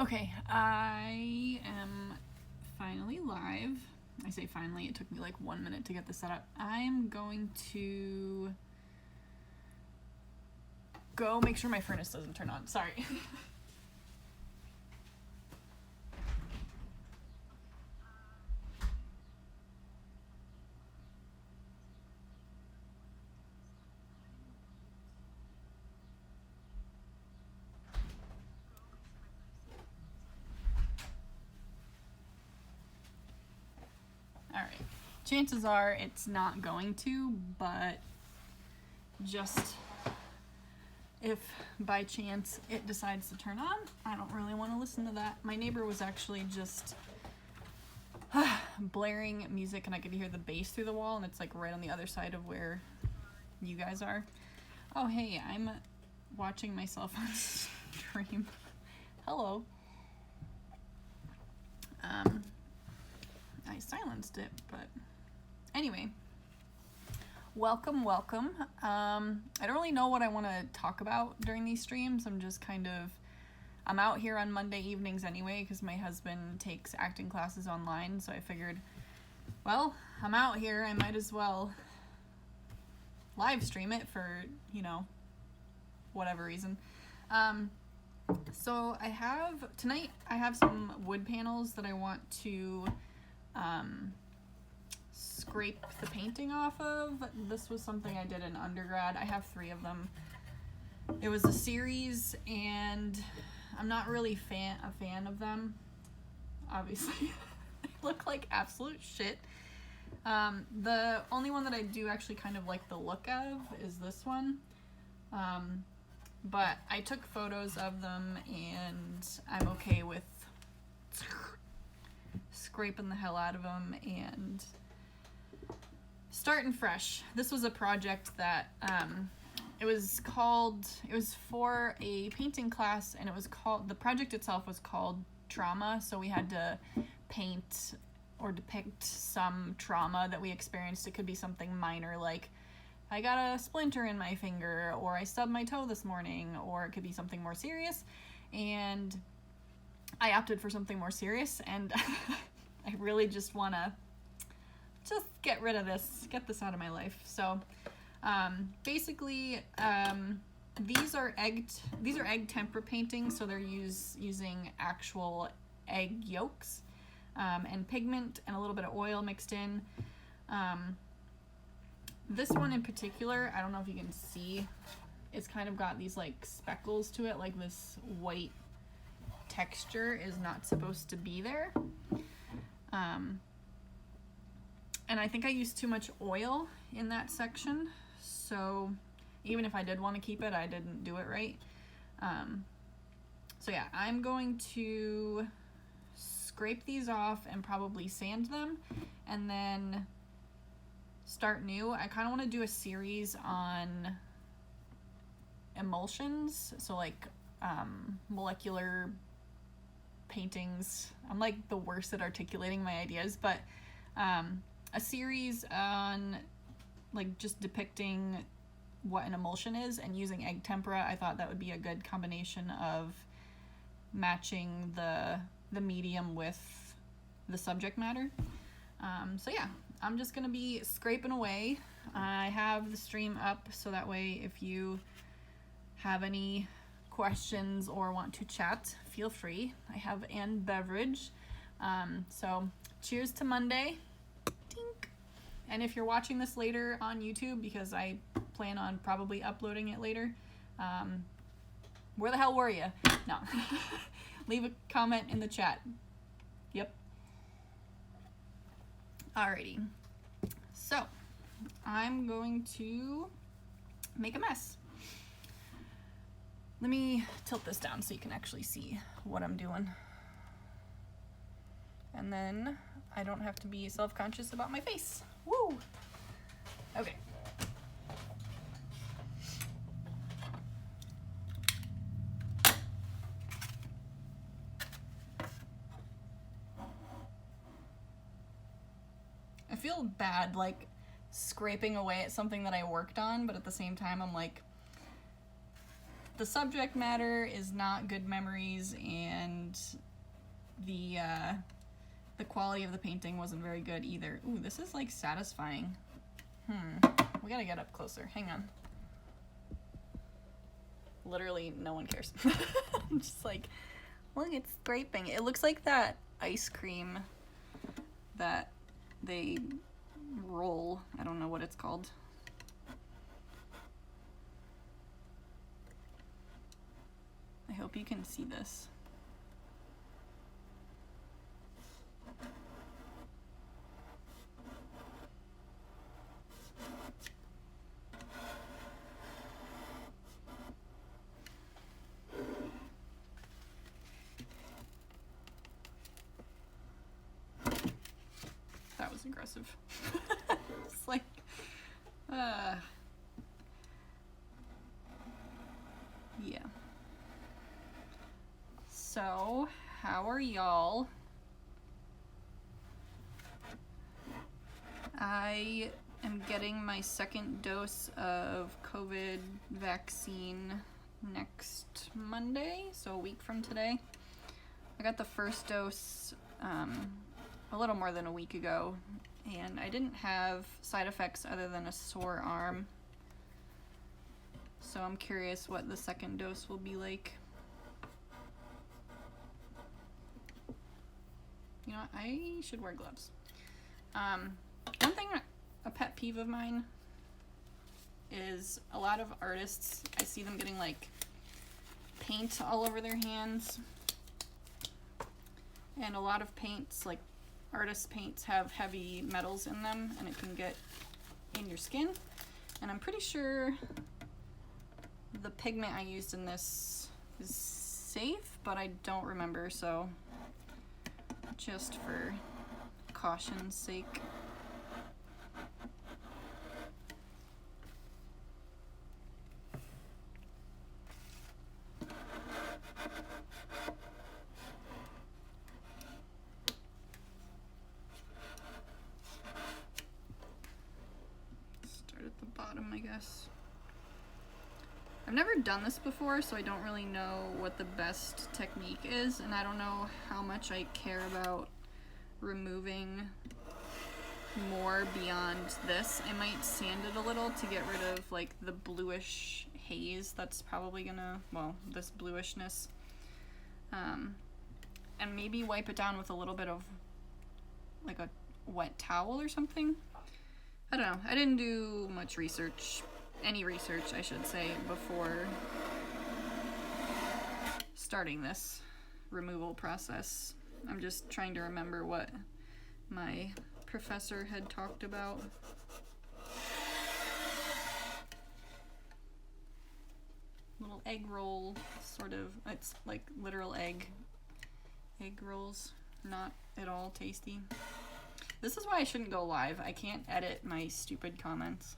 Okay, I am finally live. I say finally, it took me like 1 minute to get this set up. I'm going to go make sure my furnace doesn't turn on. Sorry. Alright, chances are it's not going to, but just if by chance it decides to turn on, I don't really want to listen to that. My neighbor was actually just blaring music and I could hear the bass through the wall, and it's like right on the other side of where you guys are. Oh hey, I'm watching myself on stream. Hello. I silenced it, but anyway, welcome. I don't really know what I want to talk about during these streams. I'm out here on Monday evenings anyway because my husband takes acting classes online, so I figured, well, I'm out here, I might as well live stream it for, whatever reason. So tonight I have some wood panels that I want to scrape the painting off of. This was something I did in undergrad. I have 3 of them. It was a series and I'm not really a fan of them. Obviously, they look like absolute shit. The only one that I do actually kind of like the look of is this one. But I took photos of them and I'm okay with scraping the hell out of them and starting fresh. This was a project that it was for a painting class, and the project itself was called Trauma. So we had to paint or depict some trauma that we experienced. It could be something minor like I got a splinter in my finger, or I stubbed my toe this morning, or it could be something more serious. And I opted for something more serious, and I really just want to get rid of this, get this out of my life. So basically, these are egg tempera paintings, so they're using actual egg yolks and pigment and a little bit of oil mixed in. This one in particular, I don't know if you can see, it's kind of got these like speckles to it, like this white texture is not supposed to be there. And I think I used too much oil in that section, so even if I did want to keep it, I didn't do it right. So yeah, I'm going to scrape these off and probably sand them and then start new. I kind of want to do a series on emulsions, so like molecular paintings. I'm like the worst at articulating my ideas, but a series on like just depicting what an emulsion is and using egg tempera. I thought that would be a good combination of matching the medium with the subject matter. So yeah, I'm just gonna be scraping away. I have the stream up so that way if you have any questions or want to chat, feel free. I have an beverage. So cheers to Monday. Tink. And if you're watching this later on YouTube, because I plan on probably uploading it later, where the hell were you? No. Leave a comment in the chat. Yep. Alrighty. So, I'm going to make a mess. Let me tilt this down so you can actually see what I'm doing. And then I don't have to be self-conscious about my face. Woo! Okay. I feel bad, like, scraping away at something that I worked on, but at the same time, I'm like, the subject matter is not good memories, and the quality of the painting wasn't very good either. Ooh, this is like satisfying. We gotta get up closer. Hang on. Literally, no one cares. I'm just like, look, it's scraping. It looks like that ice cream that they roll. I don't know what it's called. I hope you can see this. That was aggressive. It's like, yeah. So, how are y'all? I am getting my second dose of COVID vaccine next Monday, so a week from today. I got the first dose a little more than a week ago, and I didn't have side effects other than a sore arm. So I'm curious what the second dose will be like. You know, I should wear gloves. One thing, a pet peeve of mine, is a lot of artists, I see them getting like paint all over their hands. And a lot of paints, like artist paints, have heavy metals in them, and it can get in your skin. And I'm pretty sure the pigment I used in this is safe, but I don't remember, so just for caution's sake. Start at the bottom, I guess. I've never done this before, so I don't really know what the best technique is, and I don't know how much I care about removing more beyond this. I might sand it a little to get rid of like the bluish haze that's probably gonna, well, this bluishness. And maybe wipe it down with a little bit of like a wet towel or something. I don't know. I didn't do much research. Any research, I should say, before starting this removal process. I'm just trying to remember what my professor had talked about. Little egg roll, sort of. It's like literal egg rolls. Not at all tasty. This is why I shouldn't go live. I can't edit my stupid comments.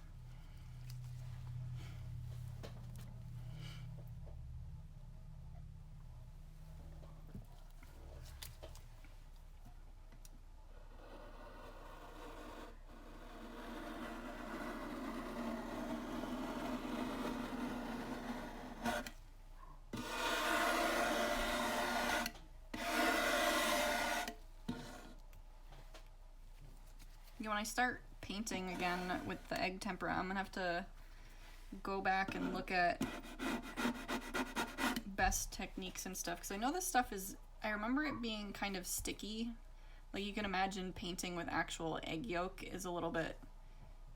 When I start painting again with the egg tempera, I'm gonna have to go back and look at best techniques and stuff, because I know this stuff is, I remember it being kind of sticky. Like, you can imagine painting with actual egg yolk is a little bit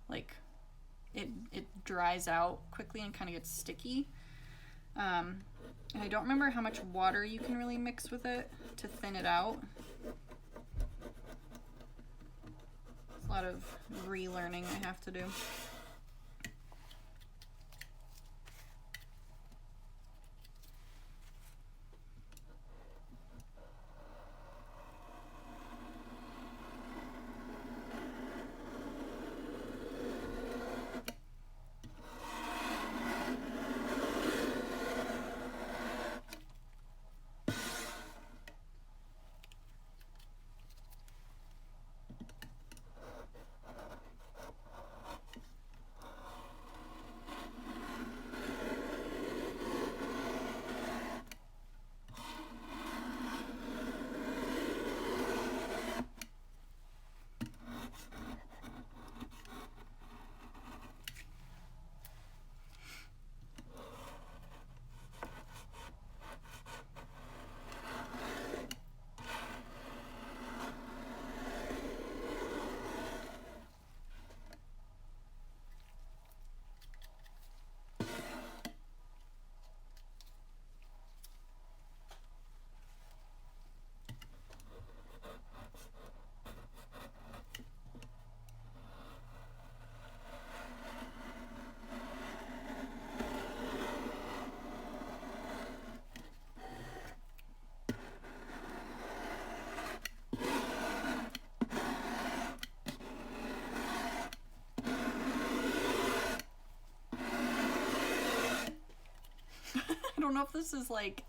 like it dries out quickly and kind of gets sticky. And I don't remember how much water you can really mix with it to thin it out. A lot of relearning I have to do. don't know if this is like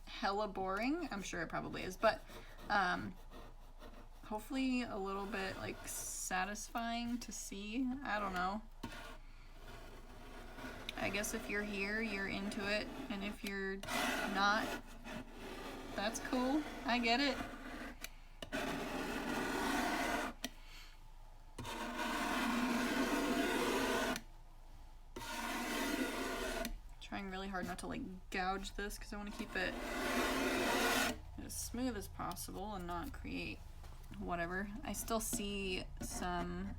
hella boring. I'm sure it probably is, but hopefully a little bit like satisfying to see. I don't know. I guess if you're here, you're into it, and if you're not, that's cool. I get it. Trying really hard not to like gouge this because I want to keep it as smooth as possible and not create whatever. I still see some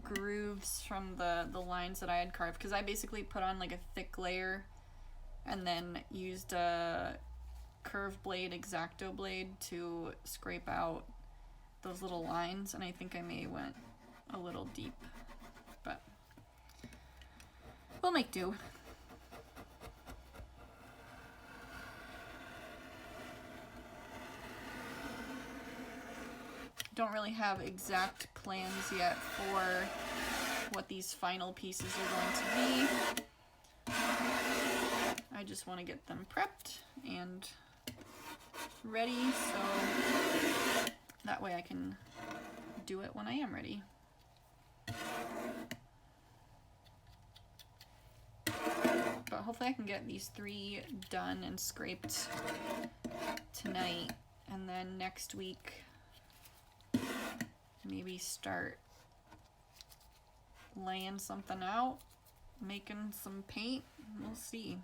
grooves from the lines that I had carved because I basically put on like a thick layer and then used a curved blade, X-Acto blade, to scrape out those little lines, and I think I may went a little deep, but we'll make do. Don't really have exact plans yet for what these final pieces are going to be. I just want to get them prepped and ready so that way I can do it when I am ready. But hopefully I can get these 3 done and scraped tonight, and then next week maybe start laying something out, making some paint. We'll see.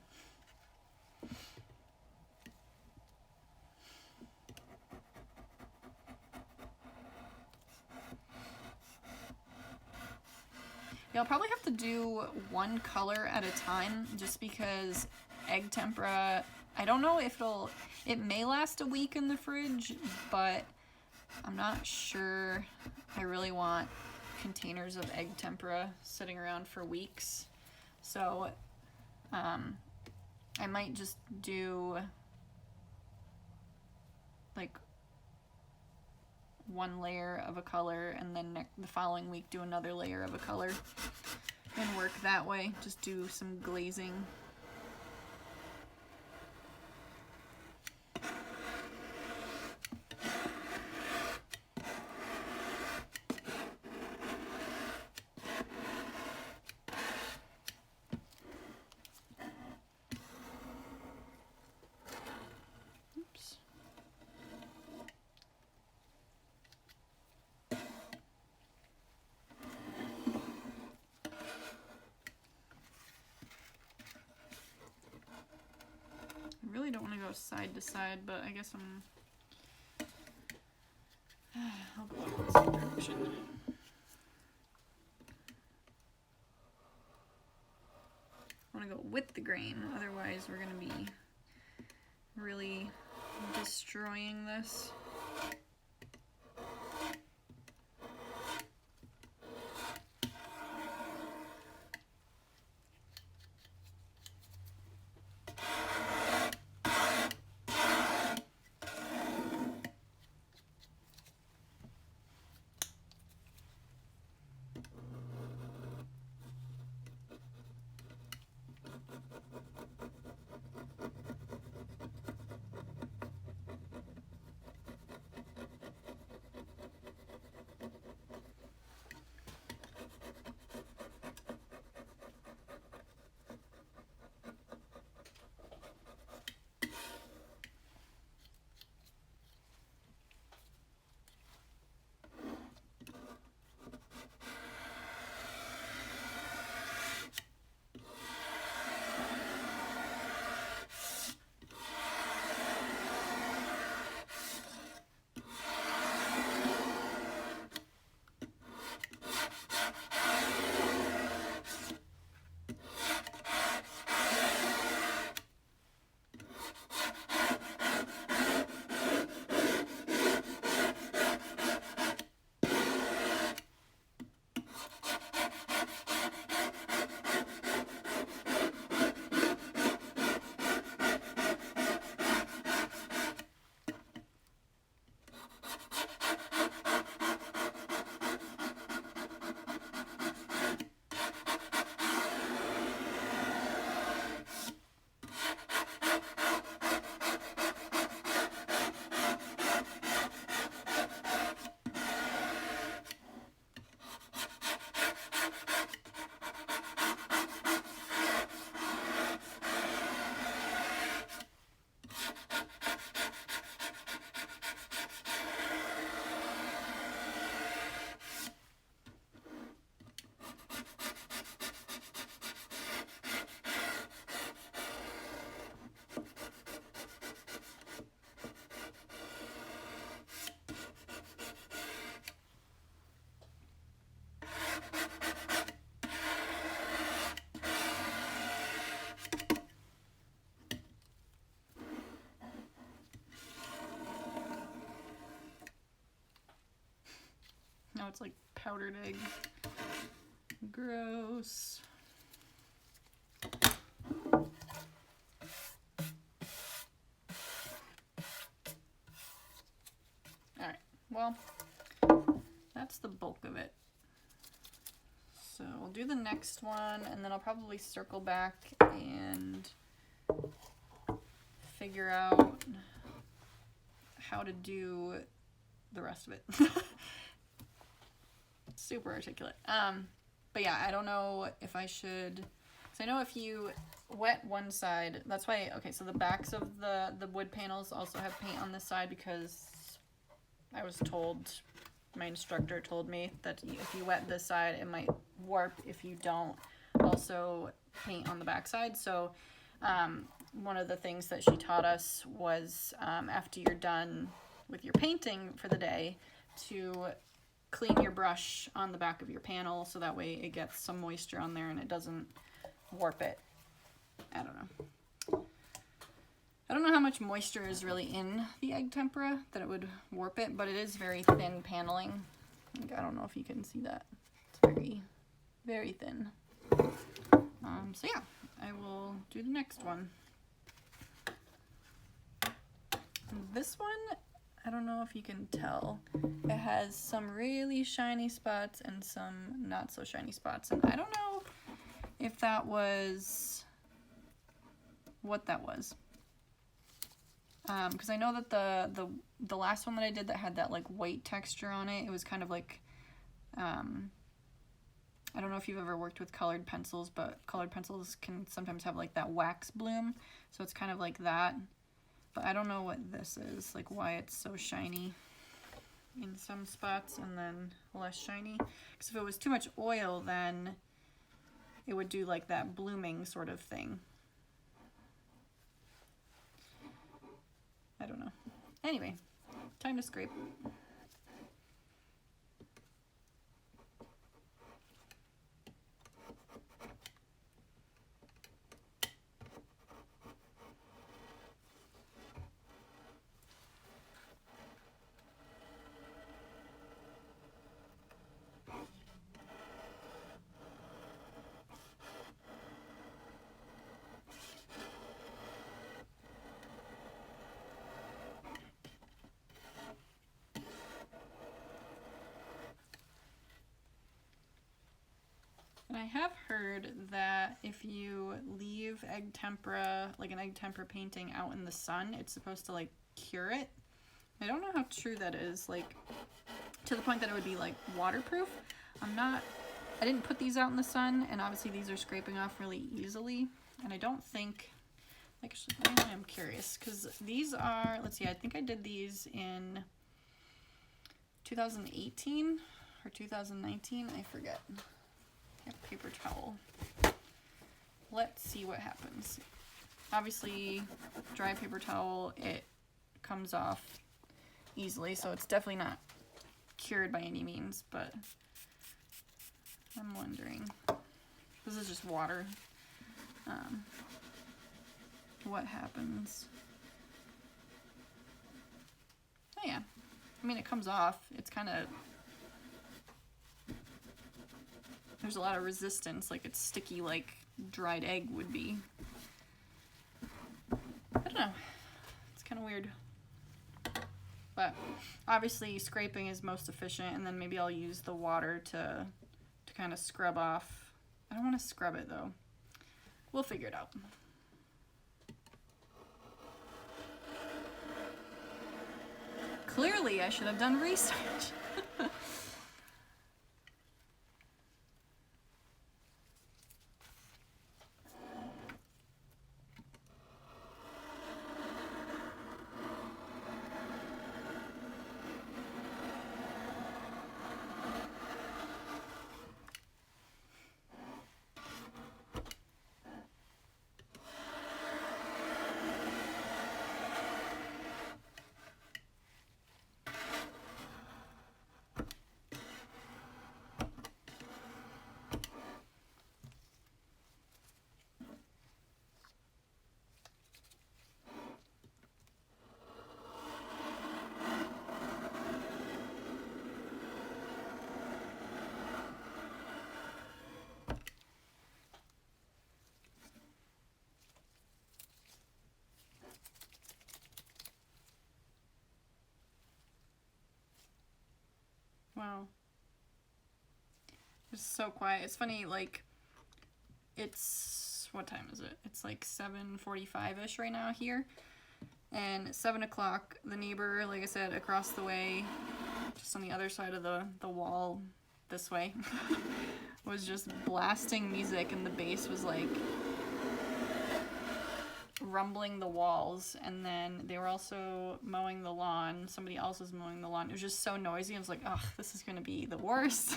Yeah, I'll probably have to do one color at a time just because egg tempera, I don't know if it may last a week in the fridge, but I'm not sure I really want containers of egg tempera sitting around for weeks. So I might just do like one layer of a color and then the following week do another layer of a color and work that way. Just do some glazing. I really don't want to go side to side, but I guess I'll go opposite direction. I want to go with the grain, otherwise we're going to be really destroying this. Now it's like powdered egg. Gross. Alright, well, that's the bulk of it. So we'll do the next one, and then I'll probably circle back and figure out how to do the rest of it. Super articulate. But yeah, I don't know if I should, so I know if you wet one side, that's why, okay, so the backs of the wood panels also have paint on this side because I was told, my instructor told me that if you wet this side, it might warp if you don't also paint on the back side. So one of the things that she taught us was after you're done with your painting for the day, to clean your brush on the back of your panel so that way it gets some moisture on there and it doesn't warp it. I don't know. I don't know how much moisture is really in the egg tempera that it would warp it, but it is very thin paneling. I don't know if you can see that. It's very, very thin. So yeah, I will do the next one. This one, I don't know if you can tell. It has some really shiny spots and some not so shiny spots. And I don't know if that was what that was. Because I know that the last one that I did that had that like white texture on it, it was kind of like, I don't know if you've ever worked with colored pencils, but colored pencils can sometimes have like that wax bloom. So it's kind of like that. But I don't know what this is, like why it's so shiny in some spots and then less shiny. Because if it was too much oil, then it would do like that blooming sort of thing. I don't know. Anyway, time to scrape. And I have heard that if you leave egg tempera, like an egg tempera painting out in the sun, it's supposed to like cure it. I don't know how true that is, like to the point that it would be like waterproof. I didn't put these out in the sun, and obviously these are scraping off really easily. And I don't think, actually, I'm curious, because these are, let's see, I think I did these in 2018 or 2019, I forget. A paper towel. Let's see what happens. Obviously, dry paper towel, it comes off easily, so it's definitely not cured by any means, but I'm wondering. This is just water. What happens? Oh yeah. I mean, it comes off. It's kind of, there's a lot of resistance, like it's sticky like dried egg would be. I don't know. It's kind of weird. But obviously scraping is most efficient, and then maybe I'll use the water to kind of scrub off. I don't want to scrub it though. We'll figure it out. Clearly I should have done research. Wow. It's so quiet. It's funny, like, it's, what time is it? It's like 7:45-ish right now here. And at 7 o'clock, the neighbor, like I said, across the way, just on the other side of the wall this way, was just blasting music, and the bass was like rumbling the walls. And then they were also mowing the lawn. Somebody else was mowing the lawn. It was just so noisy. I was like, oh, this is gonna be the worst.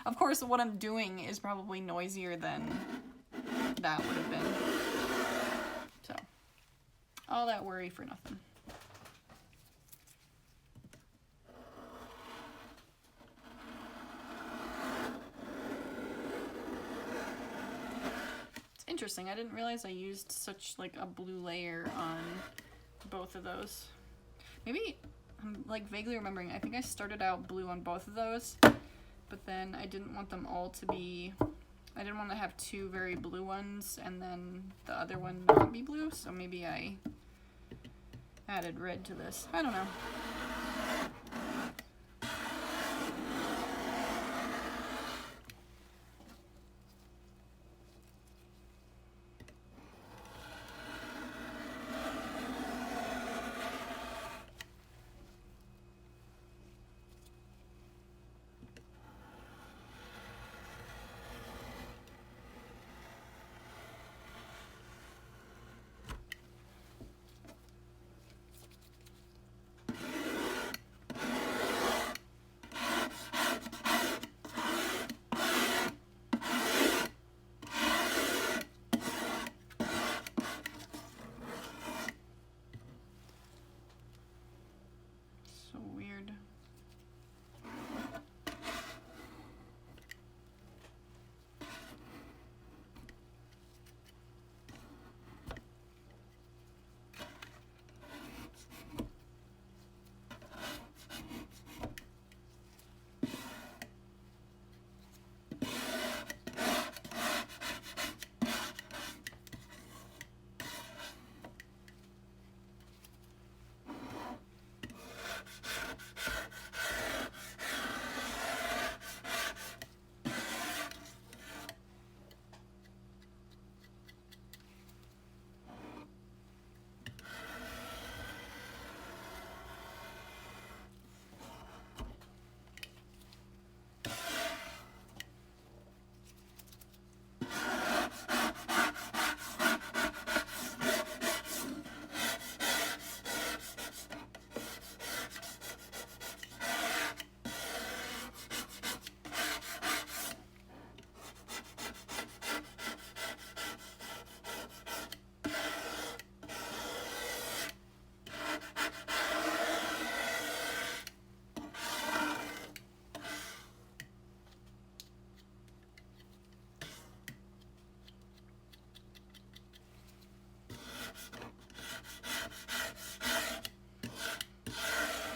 Of course, what I'm doing is probably noisier than that would have been. So, all that worry for nothing. Interesting. I didn't realize I used such like a blue layer on both of those. Maybe I'm like vaguely remembering, I think I started out blue on both of those, but then I didn't want them all to be, I didn't want to have two very blue ones and then the other one not be blue, so maybe I added red to this. I don't know. So weird.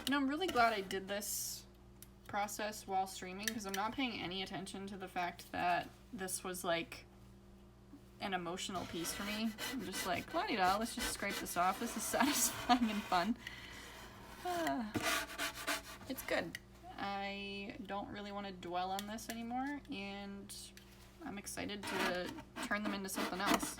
You know, I'm really glad I did this process while streaming because I'm not paying any attention to the fact that this was like an emotional piece for me. I'm just like, la-di-da, let's just scrape this off. This is satisfying and fun. It's good. I don't really want to dwell on this anymore, and I'm excited to turn them into something else.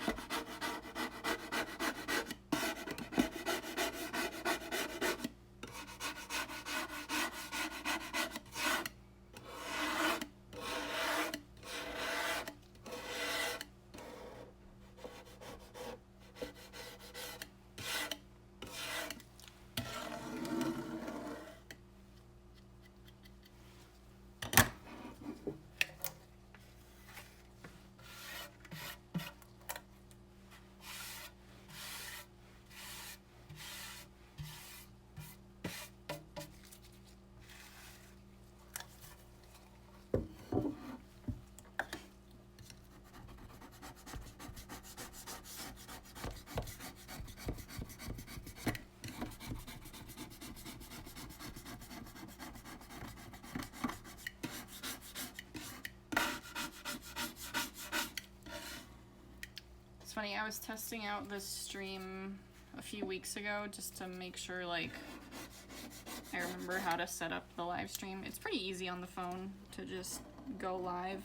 It's funny, I was testing out this stream a few weeks ago just to make sure, like, I remember how to set up the live stream. It's pretty easy on the phone to just go live,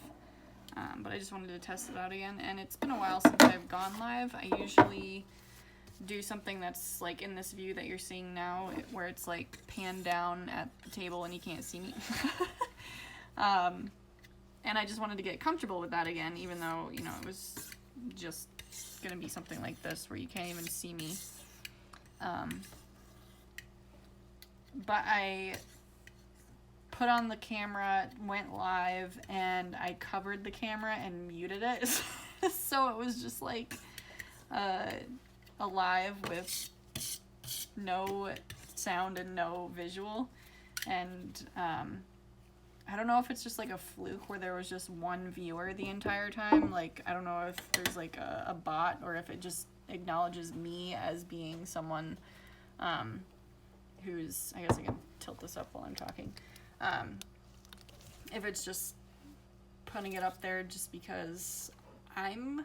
but I just wanted to test it out again. And it's been a while since I've gone live. I usually do something that's like in this view that you're seeing now, where it's like panned down at the table and you can't see me. And I just wanted to get comfortable with that again, even though, you know, it was just gonna be something like this where you can't even see me. But I put on the camera, went live, and I covered the camera and muted it. So it was just like a live with no sound and no visual. And I don't know if it's just like a fluke where there was just one viewer the entire time. Like, I don't know if there's like a bot, or if it just acknowledges me as being someone who's, I guess I can tilt this up while I'm talking. If it's just putting it up there just because I'm,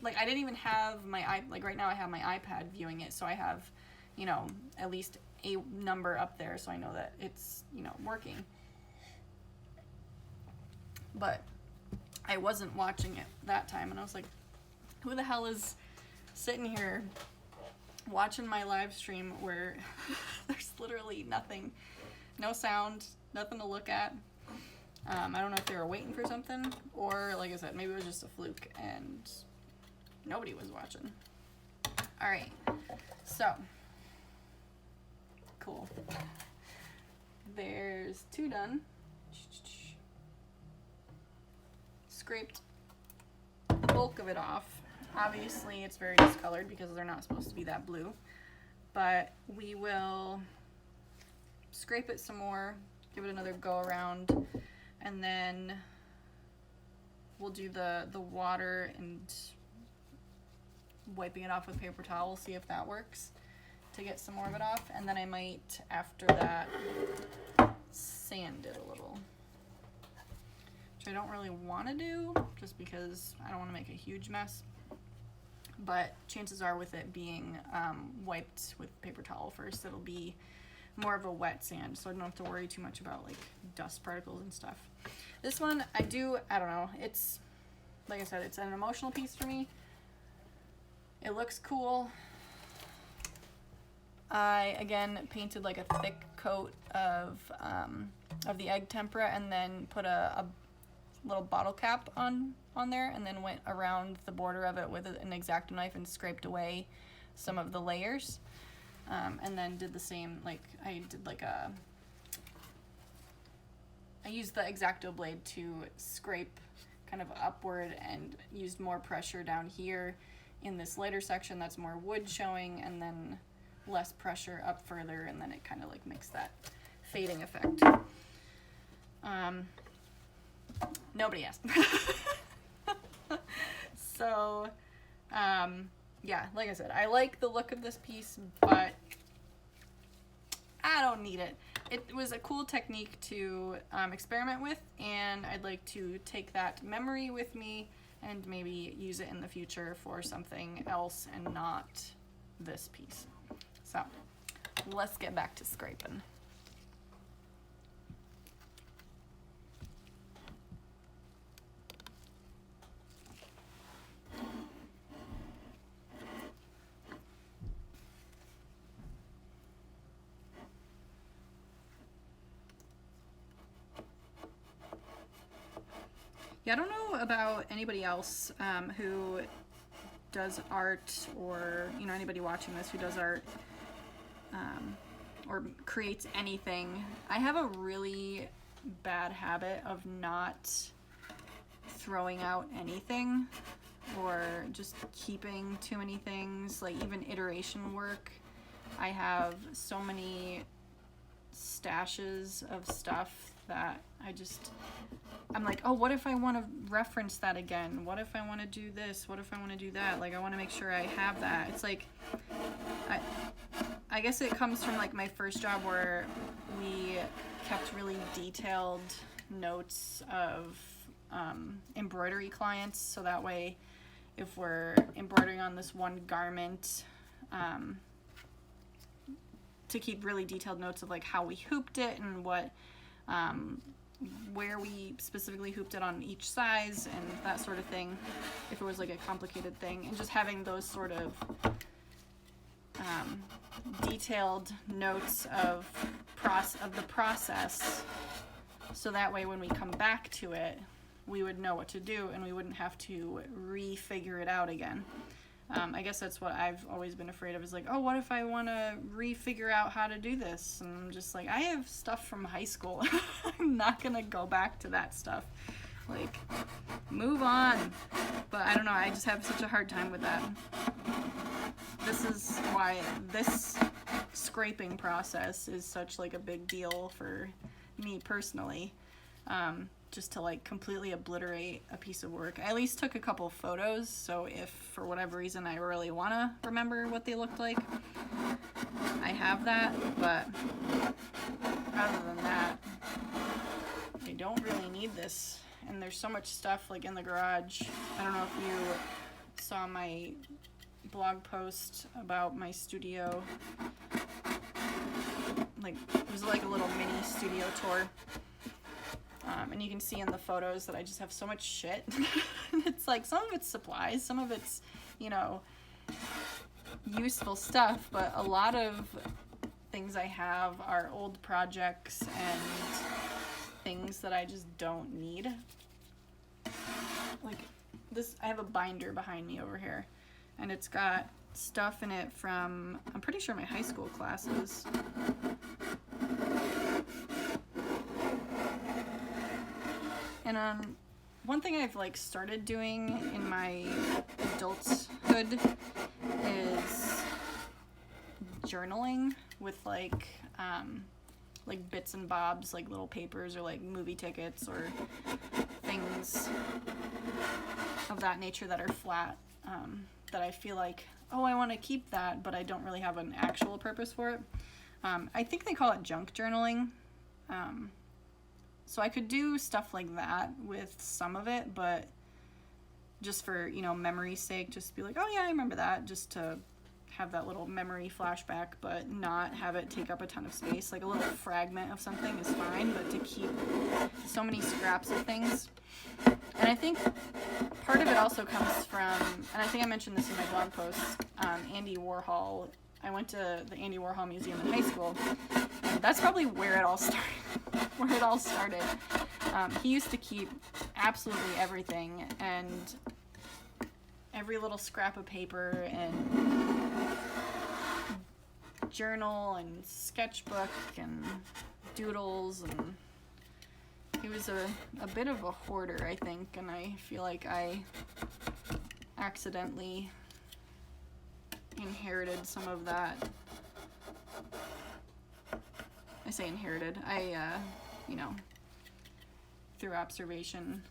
like, I didn't even have my, like right now I have my iPad viewing it, so I have, you know, at least a number up there so I know that it's, you know, working. But I wasn't watching it that time, and I was like, who the hell is sitting here watching my live stream where there's literally nothing, no sound, nothing to look at. I don't know if they were waiting for something, or like I said, maybe it was just a fluke and nobody was watching. All right, so cool. There's 2 done. Scraped the bulk of it off. Obviously it's very discolored because they're not supposed to be that blue, but we will scrape it some more, give it another go around, and then we'll do the water and wiping it off with paper towel, see if that works to get some more of it off. And then I might, after that, sand it a little, which I don't really want to do just because I don't want to make a huge mess. But chances are, with it being wiped with paper towel first, it'll be more of a wet sand, so I don't have to worry too much about like dust particles and stuff. This one, I don't know, it's, like I said, it's an emotional piece for me. It looks cool. I, again, painted like a thick coat of the egg tempera, and then put a little bottle cap on there, and then went around the border of it with an X-Acto knife and scraped away some of the layers. And then did the same, like I used the X-Acto blade to scrape kind of upward, and used more pressure down here in this lighter section that's more wood showing, and then less pressure up further, and then it kind of like makes that fading effect. Nobody asked. So, yeah, like I said, I like the look of this piece, but I don't need it. It was a cool technique to experiment with, and I'd like to take that memory with me and maybe use it in the future for something else and not this piece. So, let's get back to scraping. Yeah, I don't know about anybody else who does art, or, you know, anybody watching this who does art or creates anything. I have a really bad habit of not throwing out anything, or just keeping too many things, like even iteration work. I have so many stashes of stuff that I'm like, oh, what if I want to reference that again? What if I want to do this? What if I want to do that? Like, I want to make sure I have that. It's like, I guess it comes from like my first job where we kept really detailed notes of embroidery clients, so that way if we're embroidering on this one garment, to keep really detailed notes of like how we hooped it and what, where we specifically hooped it on each size and that sort of thing, if it was like a complicated thing, and just having those sort of detailed notes of the process, so that way when we come back to it, we would know what to do and we wouldn't have to re-figure it out again. I guess that's what I've always been afraid of, is like, oh, what if I want to re-figure out how to do this? And I'm just like, I have stuff from high school. I'm not going to go back to that stuff. Like, move on. But I don't know, I just have such a hard time with that. This is why this scraping process is such like a big deal for me personally. Just to like completely obliterate a piece of work. I at least took a couple photos, so if for whatever reason I really want to remember what they looked like, I have that. But other than that, I don't really need this. And there's so much stuff like in the garage. I don't know if you saw my blog post about my studio. Like, it was like a little mini studio tour. And you can see in the photos that I just have so much shit. It's like, some of it's supplies, some of it's, you know, useful stuff, but a lot of things I have are old projects and things that I just don't need. Like this, I have a binder behind me over here, and it's got stuff in it from, I'm pretty sure, my high school classes. And one thing I've like started doing in my adulthood is journaling with like bits and bobs, like little papers or like movie tickets or things of that nature that are flat, that I feel like, oh, I want to keep that, but I don't really have an actual purpose for it. I think they call it junk journaling. So I could do stuff like that with some of it, but just for, you know, memory's sake, just be like, oh yeah, I remember that, just to have that little memory flashback, but not have it take up a ton of space. Like a little fragment of something is fine, but to keep so many scraps of things. And I think part of it also comes from, and I think I mentioned this in my blog post, Andy Warhol. I went to the Andy Warhol Museum in high school, and that's probably where it all started. He used to keep absolutely everything, and every little scrap of paper and journal and sketchbook and doodles, and he was a bit of a hoarder, I think, and I feel like I accidentally inherited some of that. I say inherited. You know, through observation,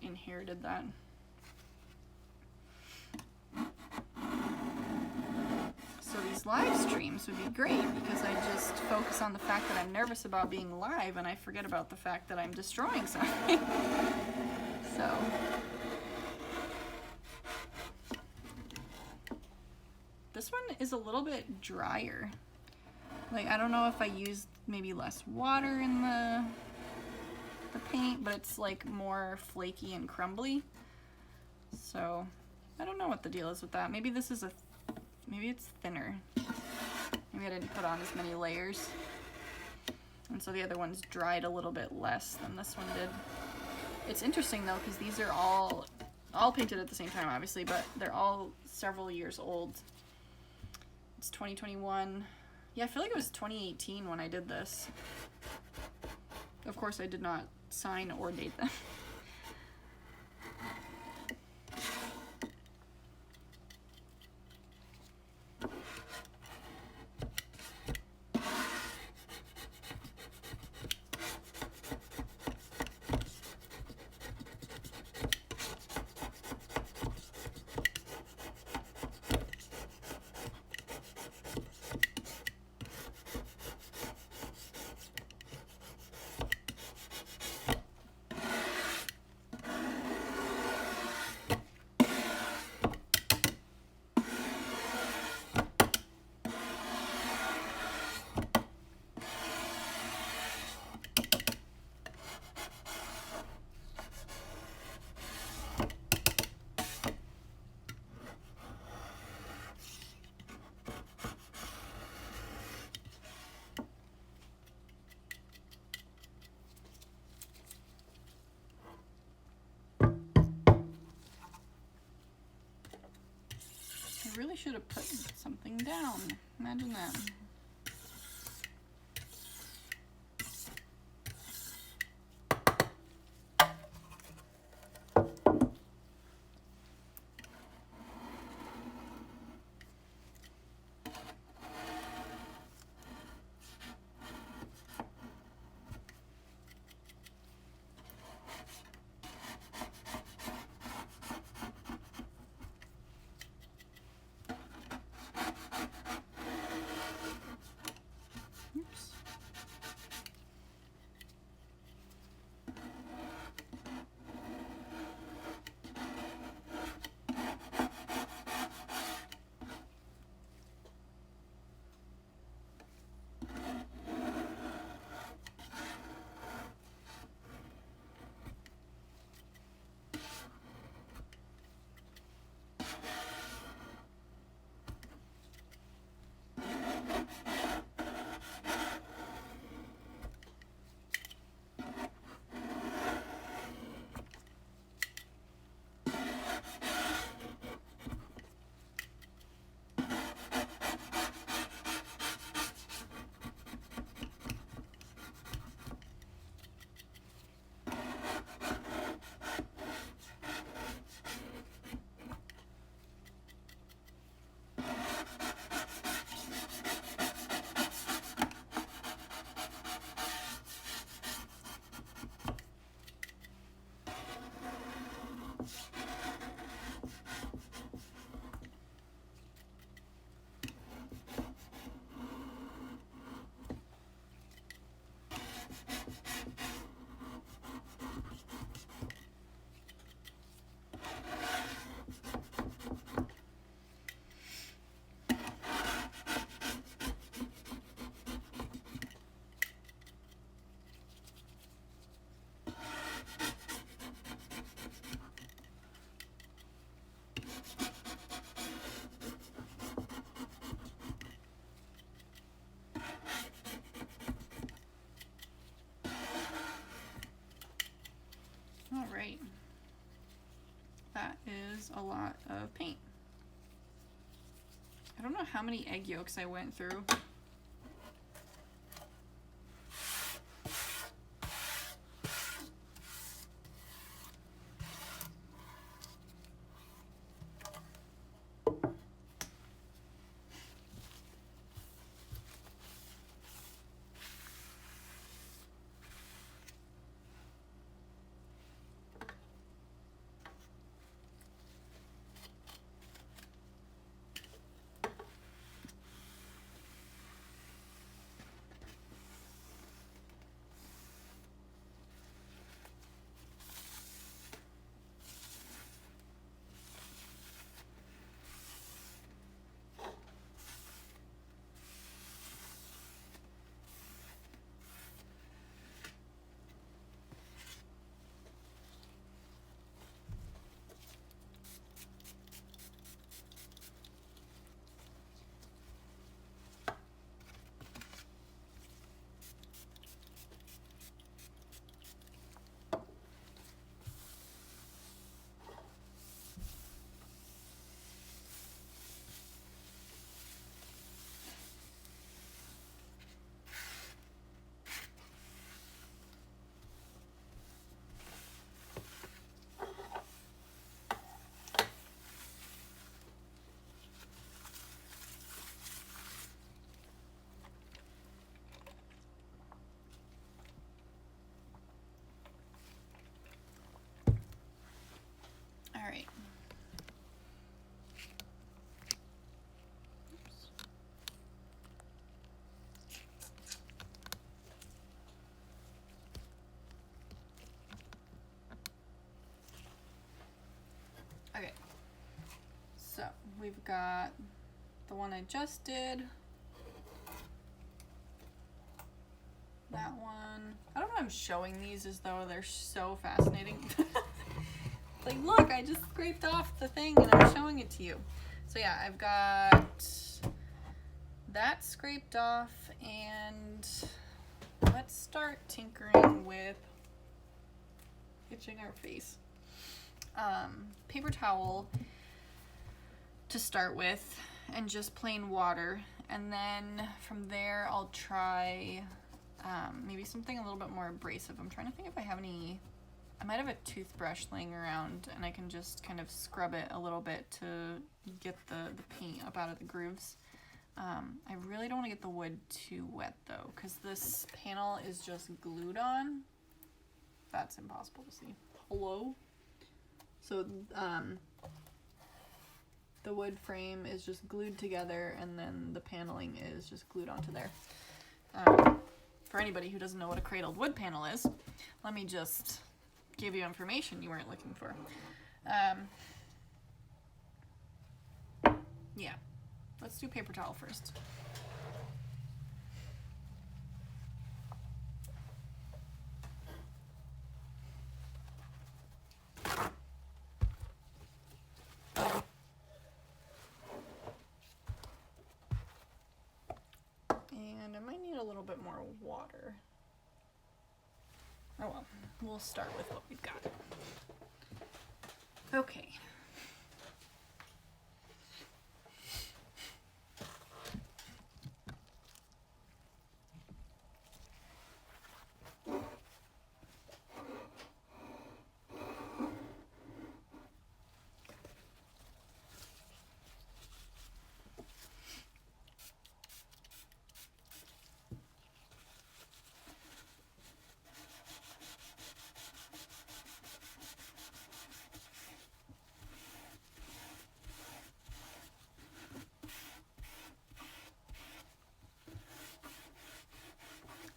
inherited that. So these live streams would be great because I just focus on the fact that I'm nervous about being live and I forget about the fact that I'm destroying something. So this one is a little bit drier. Like, I don't know if I used maybe less water in the paint, but it's like more flaky and crumbly. So I don't know what the deal is with that. Maybe this is maybe it's thinner. Maybe I didn't put on as many layers. And so the other ones dried a little bit less than this one did. It's interesting though, because these are all painted at the same time, obviously, but they're all several years old. It's 2021. Yeah, I feel like it was 2018 when I did this. Of course, I did not sign or date them. really should have put something down. Imagine that. All right, that is a lot of paint. I don't know how many egg yolks I went through. All right. Oops. Okay. So we've got the one I just did. That one. I don't know why I'm showing these as though they're so fascinating. Like, look, I just scraped off the thing and I'm showing it to you. So yeah, I've got that scraped off, and let's start tinkering with itching our face. Paper towel to start with, and just plain water. And then from there I'll try maybe something a little bit more abrasive. I'm trying to think if I have any. I might have a toothbrush laying around, and I can just kind of scrub it a little bit to get the paint up out of the grooves. I really don't want to get the wood too wet though, because this panel is just glued on. That's impossible to see. Hello? So the wood frame is just glued together, and then the paneling is just glued onto there. For anybody who doesn't know what a cradled wood panel is, let me just give you information you weren't looking for. Yeah, let's do paper towel first. And I might need a little bit more water. Oh well, we'll start with what we've got. Okay.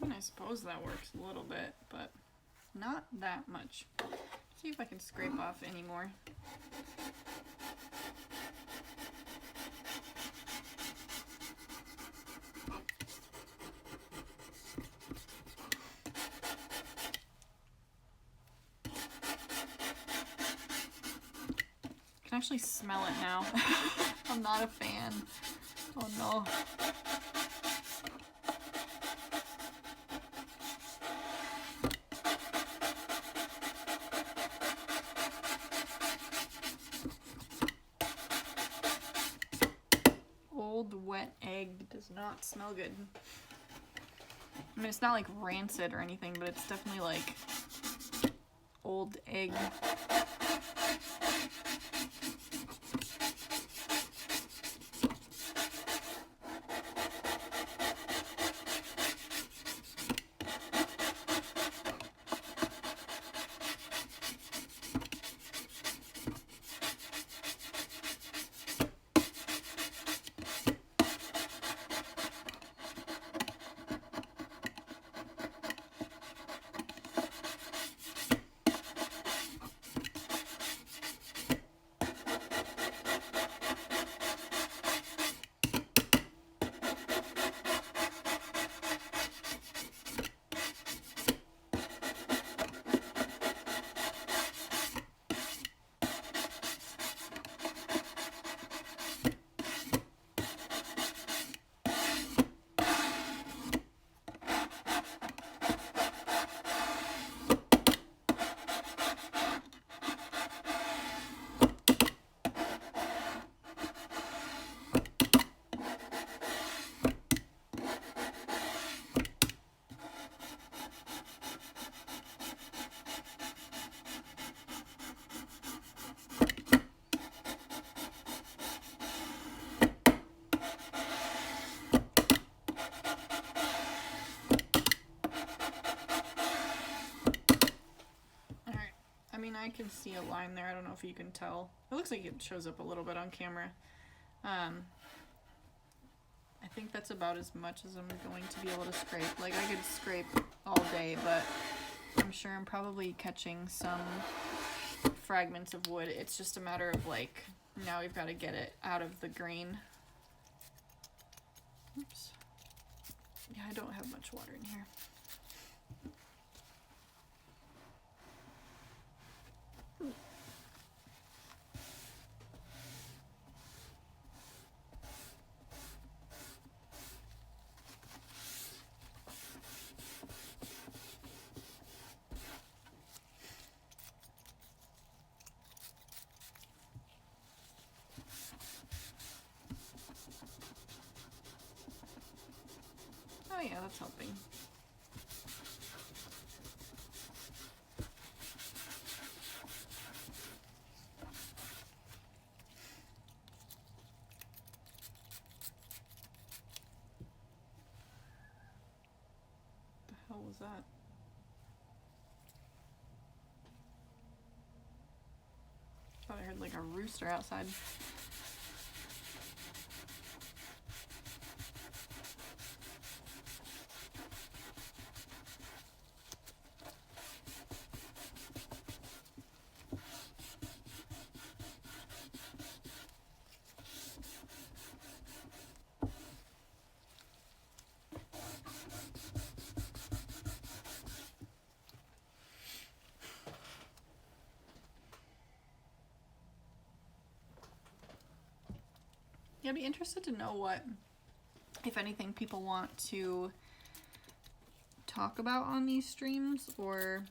I suppose that works a little bit, but not that much. See if I can scrape off any more. I can actually smell it now. I'm not a fan. Oh no. Old wet egg does not smell good. I mean, it's not like rancid or anything, but it's definitely like old egg. I can see a line there. I don't know if you can tell. It looks like it shows up a little bit on camera. I think that's about as much as I'm going to be able to scrape. Like, I could scrape all day, but I'm sure I'm probably catching some fragments of wood. It's just a matter of, like, now we've got to get it out of the grain. Oops. Yeah, I don't have much water in here. Oh yeah, that's helping. What the hell was that? Thought I heard like a rooster outside. Yeah, I'd be interested to know what, if anything, people want to talk about on these streams, or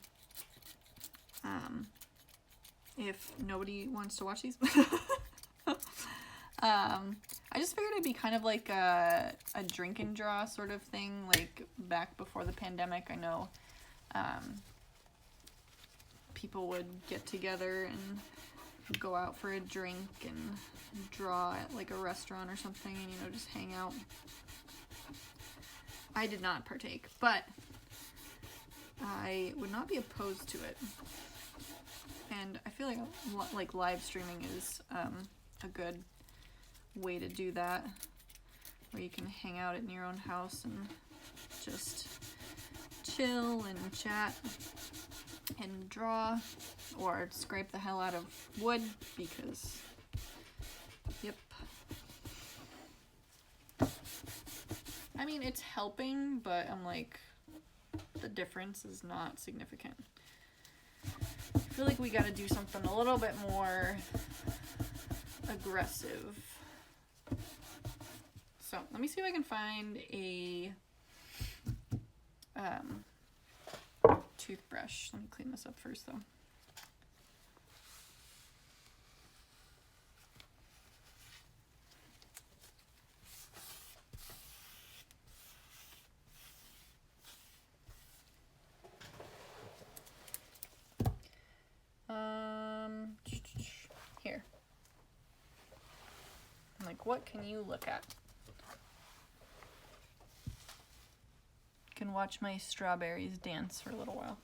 if nobody wants to watch these. I just figured it'd be kind of like a drink and draw sort of thing, like back before the pandemic. I know people would get together and go out for a drink and draw at like a restaurant or something, and you know, just hang out. I did not partake, but I would not be opposed to it. And I feel like live streaming is a good way to do that, where you can hang out in your own house and just chill and chat and draw, or scrape the hell out of wood, because yep, I mean, it's helping, but I'm like, the difference is not significant. I feel like we gotta do something a little bit more aggressive. So let me see if I can find a toothbrush. Let me clean this up first, though. Here. Like, what can you look at? You can watch my strawberries dance for a little while.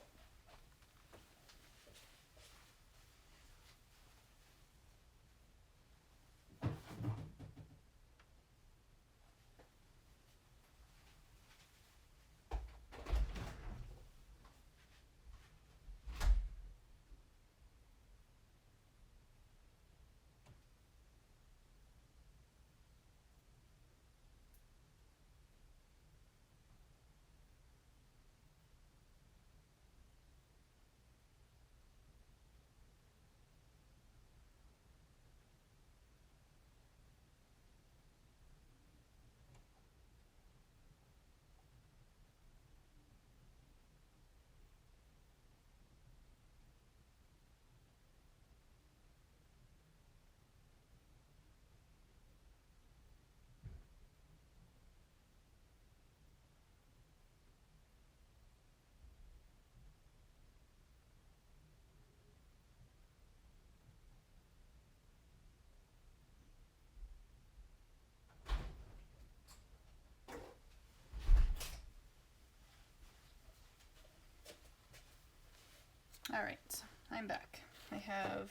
Alright, I'm back. I have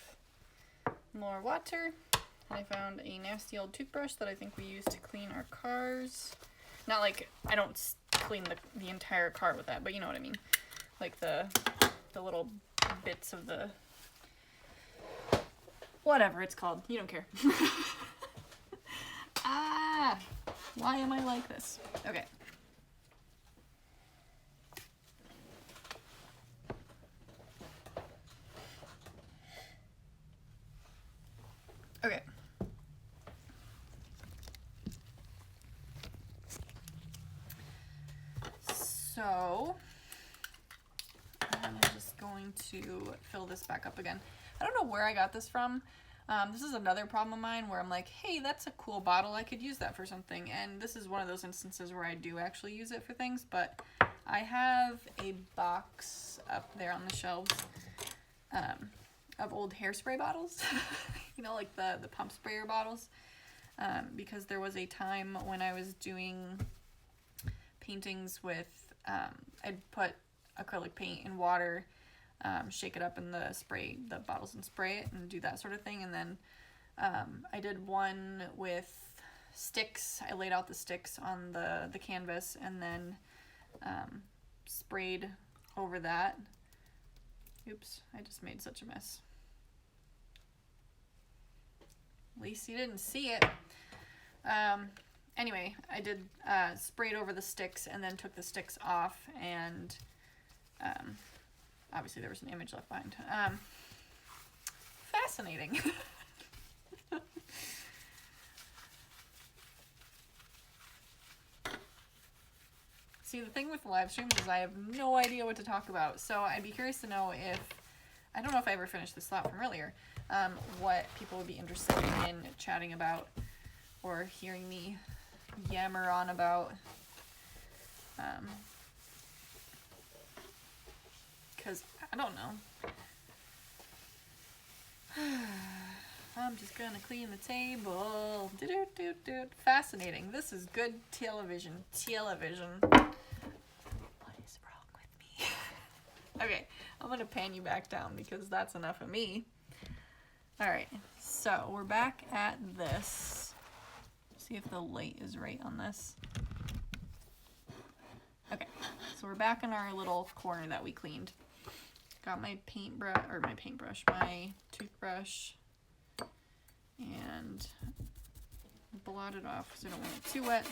more water, and I found a nasty old toothbrush that I think we use to clean our cars. Not like, I don't clean the entire car with that, but you know what I mean. Like the little bits of the, whatever it's called. You don't care. Ah! Why am I like this? Okay. Okay. So, I'm just going to fill this back up again. I don't know where I got this from. This is another problem of mine where I'm like, hey, that's a cool bottle. I could use that for something. And this is one of those instances where I do actually use it for things. But I have a box up there on the shelves of old hairspray bottles. You know, like the pump sprayer bottles. Because there was a time when I was doing paintings with, I'd put acrylic paint in water, shake it up in the bottles and spray it and do that sort of thing. And then I did one with sticks. I laid out the sticks on the canvas and then sprayed over that. Oops, I just made such a mess. At least you didn't see it. Anyway, I did sprayed over the sticks and then took the sticks off, and obviously there was an image left behind. Fascinating. See, the thing with the live streams is I have no idea what to talk about, so I'd be curious to know if, I don't know if I ever finished this thought from earlier, what people would be interested in chatting about or hearing me yammer on about. Because I don't know. I'm just gonna clean the table. Fascinating. This is good television. What is wrong with me? Okay, I'm gonna pan you back down because that's enough of me. Alright, so we're back at this. See if the light is right on this. Okay, so we're back in our little corner that we cleaned. Got my my toothbrush, and blot it off because I don't want it too wet.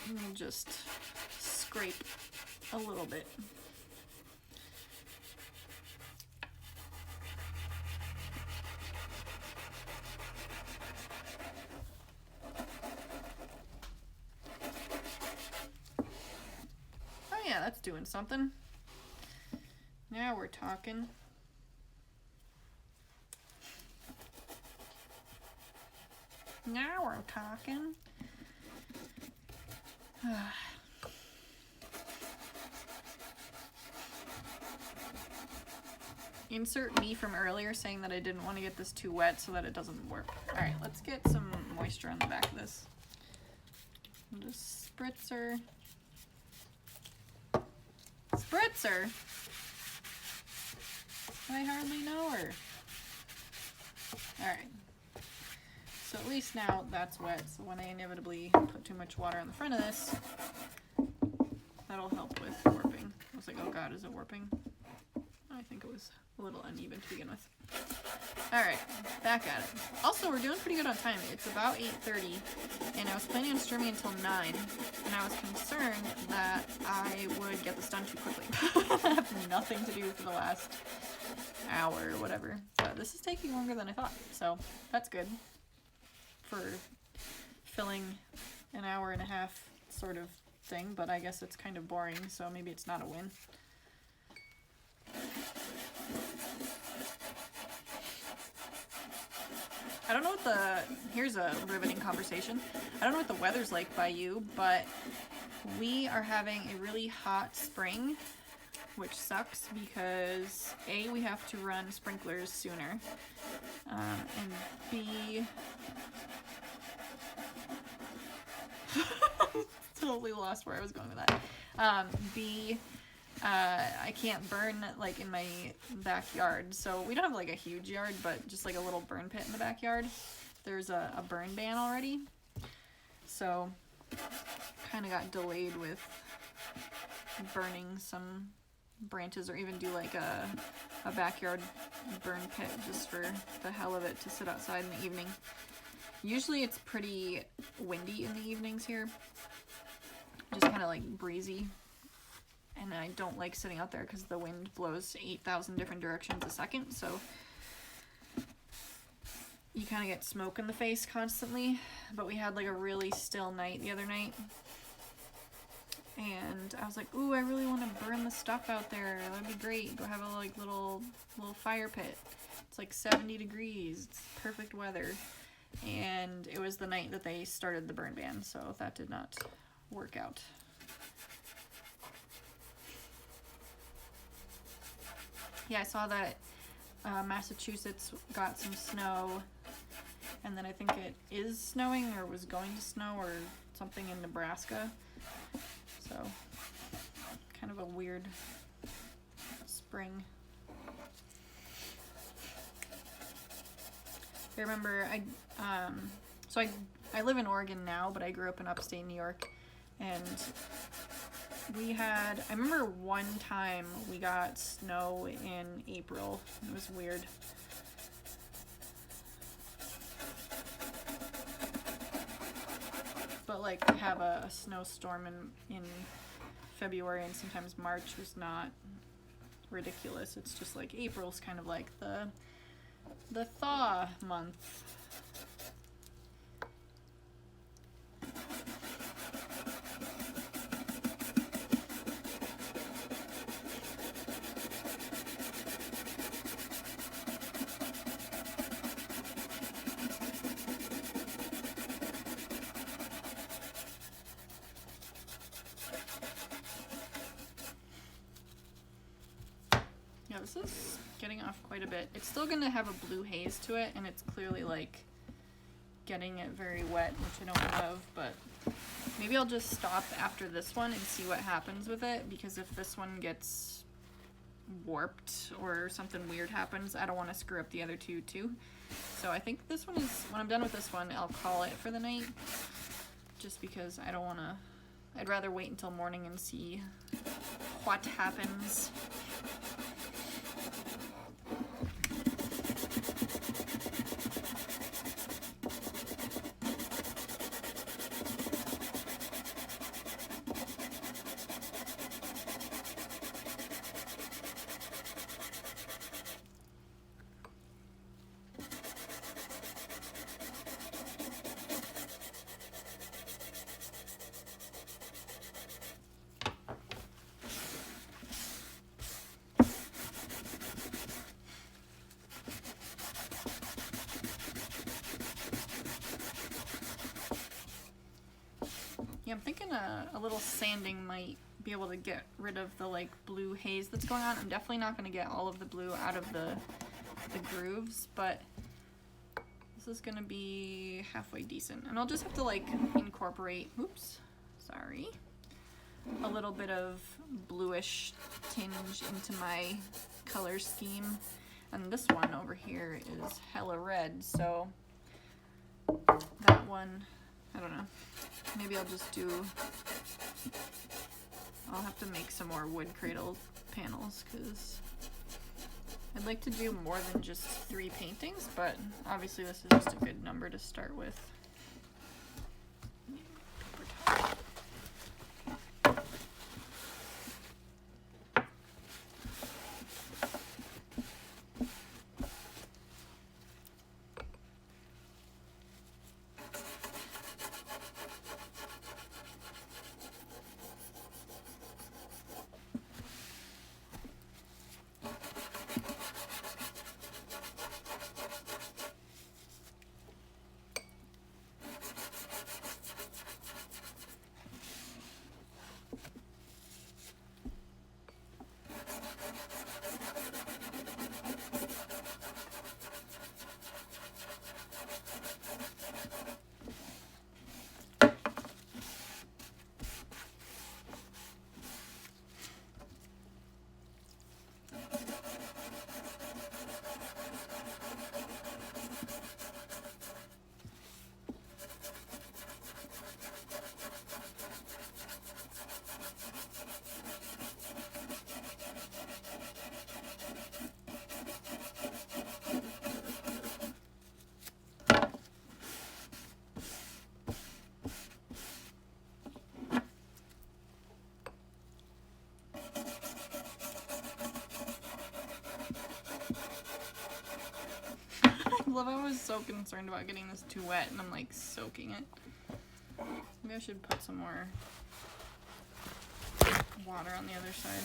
And just scrape a little bit. Oh yeah, that's doing something. Now we're talking. Now we're talking. Insert me from earlier saying that I didn't want to get this too wet so that it doesn't work. Alright, let's get some moisture on the back of this. Just spritzer. Spritzer? I hardly know her. Alright. So at least now that's wet, so when I inevitably put too much water on the front of this, that'll help with warping. I was like, oh god, is it warping? I think it was a little uneven to begin with. Alright, back at it. Also, we're doing pretty good on time. It's about 8:30, and I was planning on streaming until 9, and I was concerned that I would get this done too quickly. I have nothing to do for the last hour or whatever, but this is taking longer than I thought, so that's good for filling an hour and a half sort of thing, but I guess it's kind of boring, so maybe it's not a win. I don't know what here's a riveting conversation. I don't know what the weather's like by you, but we are having a really hot spring, which sucks because A, we have to run sprinklers sooner, and B, totally lost where I was going with that. B, I can't burn like in my backyard. So we don't have like a huge yard, but just like a little burn pit in the backyard. There's a burn ban already. So kind of got delayed with burning some branches or even do like a backyard burn pit just for the hell of it to sit outside in the evening. Usually it's pretty windy in the evenings here. Just kind of like breezy. And I don't like sitting out there because the wind blows 8,000 different directions a second, so you kind of get smoke in the face constantly. But we had like a really still night the other night, and I was like, ooh, I really want to burn the stuff out there. That'd be great. Go have a like little fire pit. It's like 70 degrees. It's perfect weather. And it was the night that they started the burn ban, so that did not work out. Yeah, I saw that Massachusetts got some snow, and then I think it is snowing or was going to snow or something in Nebraska. So, kind of a weird spring. I remember I live in Oregon now, but I grew up in upstate New York, and I remember one time we got snow in April. It was weird. But like to have a snowstorm in February and sometimes March was not ridiculous. It's just like April's kind of like the thaw month. Yeah, this is getting off quite a bit. It's still gonna have a blue haze to it, and it's clearly like getting it very wet, which I don't love, but maybe I'll just stop after this one and see what happens with it, because if this one gets warped or something weird happens, I don't want to screw up the other two too. So I think this one is, when I'm done with this one, I'll call it for the night, just because I don't want to, I'd rather wait until morning and see what happens. Yeah, I'm thinking a little sanding might be able to get rid of the like blue haze that's going on. I'm definitely not going to get all of the blue out of the grooves, but this is going to be halfway decent. And I'll just have to like incorporate, a little bit of bluish tinge into my color scheme. And this one over here is hella red, so that one, I don't know. Maybe I'll just I'll have to make some more wood cradle panels, because I'd like to do more than just 3 paintings, but obviously this is just a good number to start with. I love how I was so concerned about getting this too wet, and I'm like soaking it. Maybe I should put some more water on the other side.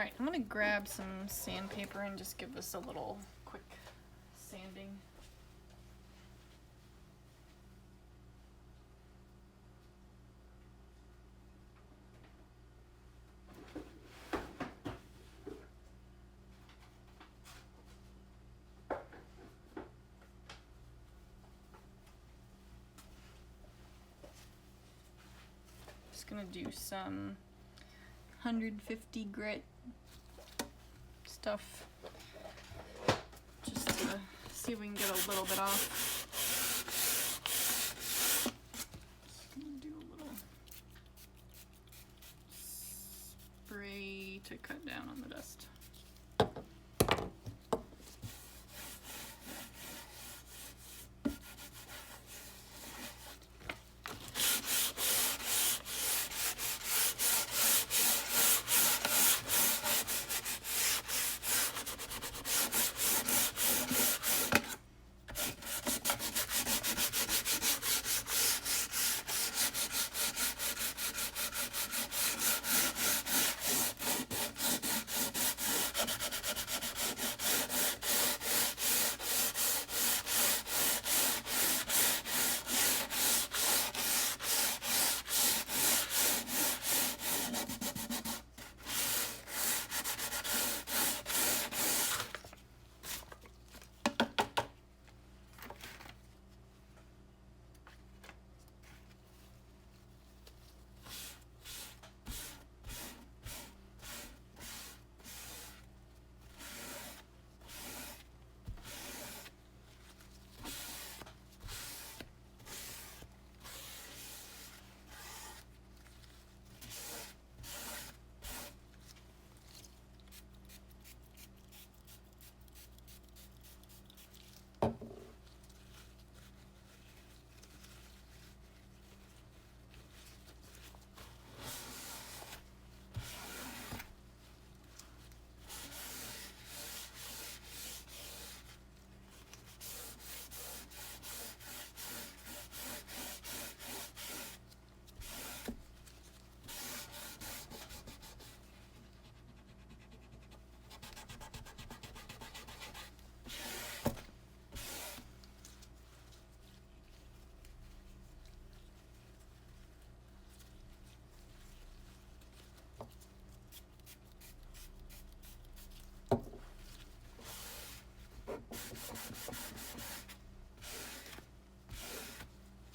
Alright, I'm gonna grab some sandpaper and just give this a little quick sanding. Just gonna do some 150 grit stuff just to see if we can get a little bit off. Just gonna do a little spray to cut down on the dust.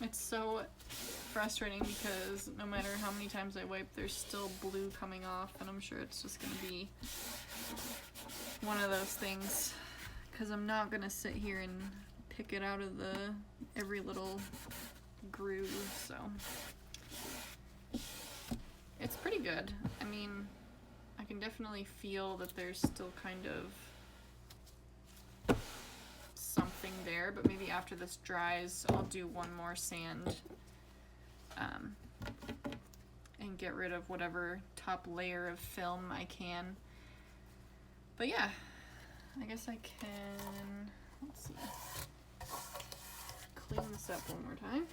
It's so frustrating because no matter how many times I wipe, there's still blue coming off, and I'm sure it's just gonna be one of those things because I'm not gonna sit here and pick it out of the every little groove. So it's pretty good. I mean, I can definitely feel that there's still kind of something there, but maybe after this dries I'll do one more sand and get rid of whatever top layer of film I can. But yeah, I guess I can, let's see, clean this up one more time.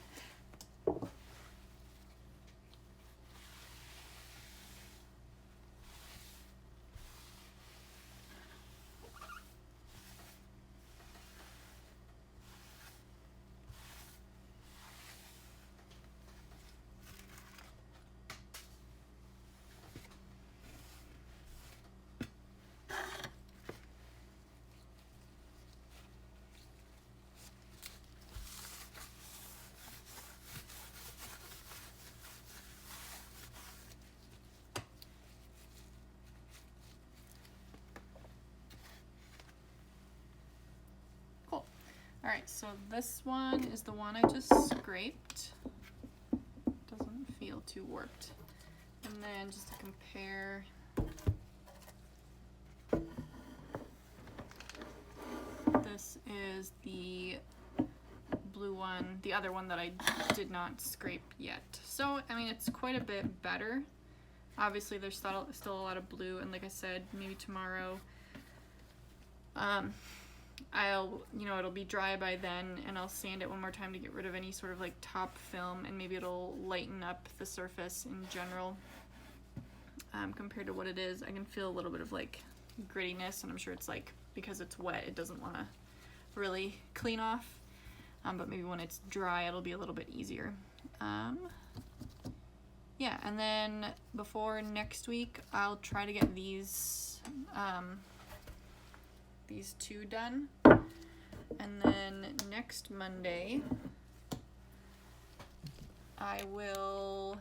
Alright, so this one is the one I just scraped. Doesn't feel too warped. And then just to compare, this is the blue one, the other one that I did not scrape yet. So, I mean, it's quite a bit better. Obviously, there's still a lot of blue, and like I said, maybe tomorrow, it'll be dry by then, and I'll sand it one more time to get rid of any sort of like top film, and maybe it'll lighten up the surface in general. compared to what it is. I can feel a little bit of like grittiness, and I'm sure it's like because it's wet it doesn't want to really clean off, but maybe when it's dry it'll be a little bit easier. Yeah, and then before next week I'll try to get these two done, and then next Monday I will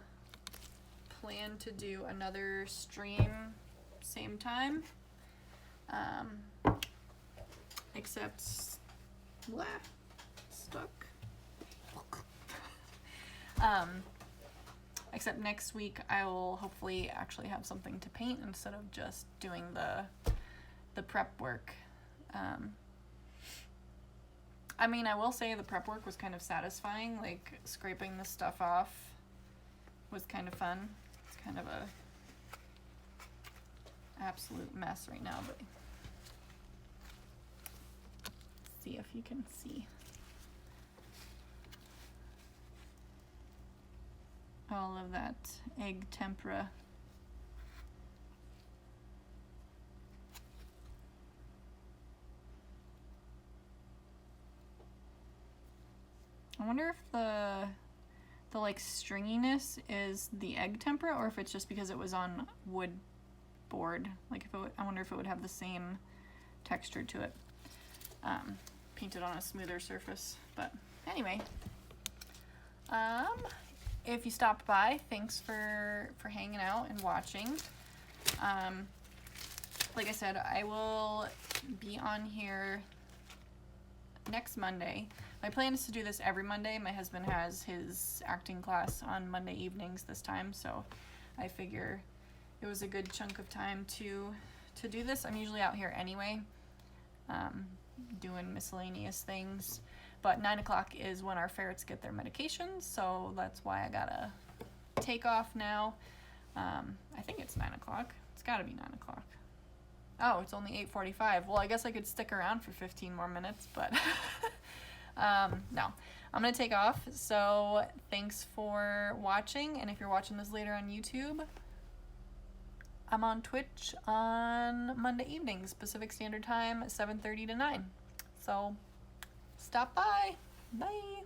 plan to do another stream same time, except stuck. Except next week I will hopefully actually have something to paint instead of just doing the prep work. I mean, I will say the prep work was kind of satisfying, like scraping the stuff off was kind of fun. It's kind of a absolute mess right now, but see if you can see all of that egg tempera. I wonder if the like stringiness is the egg tempera, or if it's just because it was on wood board. Like if it would, I wonder if it would have the same texture to it, painted on a smoother surface. But anyway, if you stopped by, thanks for hanging out and watching. Like I said, I will be on here next Monday. My plan is to do this every Monday. My husband has his acting class on Monday evenings this time, so I figure it was a good chunk of time to do this. I'm usually out here anyway, doing miscellaneous things, but 9 o'clock is when our ferrets get their medications, so that's why I gotta take off now. I think it's 9 o'clock. It's gotta be 9 o'clock. Oh, it's only 8:45. Well, I guess I could stick around for 15 more minutes, but no, I'm gonna take off. So thanks for watching, and if you're watching this later on YouTube, I'm on Twitch on Monday evenings, Pacific Standard Time, 7:30 to 9. So stop by. Bye.